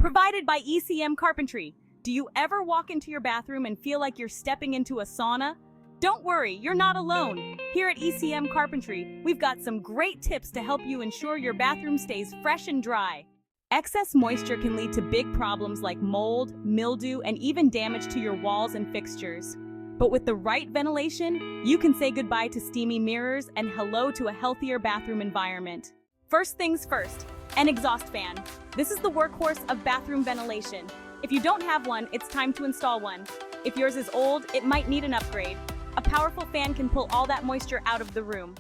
provided by ECM Carpentry. Do you ever walk into your bathroom and feel like you're stepping into a sauna? Don't worry, you're not alone. Here at ECM Carpentry, we've got some great tips to help you ensure your bathroom stays fresh and dry. Excess moisture can lead to big problems like mold, mildew, and even damage to your walls and fixtures. But with the right ventilation, you can say goodbye to steamy mirrors and hello to a healthier bathroom environment. First things first, an exhaust fan. This is the workhorse of bathroom ventilation. If you don't have one, it's time to install one. If yours is old, it might need an upgrade. A powerful fan can pull all that moisture out of the room.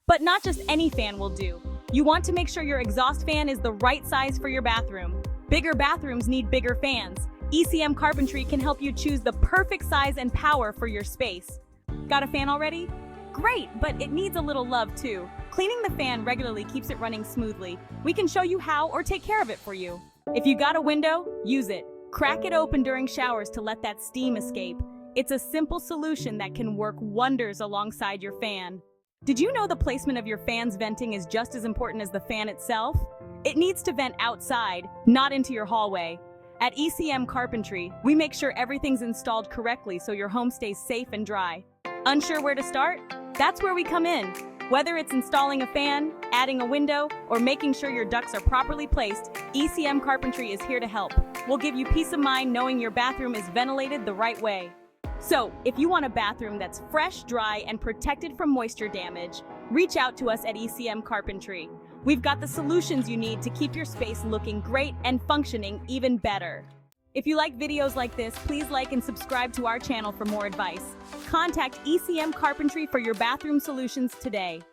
But not just any fan will do. You want to make sure your exhaust fan is the right size for your bathroom. Bigger bathrooms need bigger fans. ECM Carpentry can help you choose the perfect size and power for your space. Got a fan already? Great, but it needs a little love too. Cleaning the fan regularly keeps it running smoothly. We can show you how or take care of it for you. If you got a window, use it. Crack it open during showers to let that steam escape. It's a simple solution that can work wonders alongside your fan. Did you know the placement of your fan's venting is just as important as the fan itself? It needs to vent outside, not into your hallway. At ECM Carpentry, we make sure everything's installed correctly so your home stays safe and dry. Unsure where to start? That's where we come in. Whether it's installing a fan, adding a window, or making sure your ducts are properly placed, ECM Carpentry is here to help. We'll give you peace of mind knowing your bathroom is ventilated the right way. So, if you want a bathroom that's fresh, dry, and protected from moisture damage, reach out to us at ECM Carpentry. We've got the solutions you need to keep your space looking great and functioning even better. If you like videos like this, please like and subscribe to our channel for more advice. Contact ECM Carpentry for your bathroom solutions today.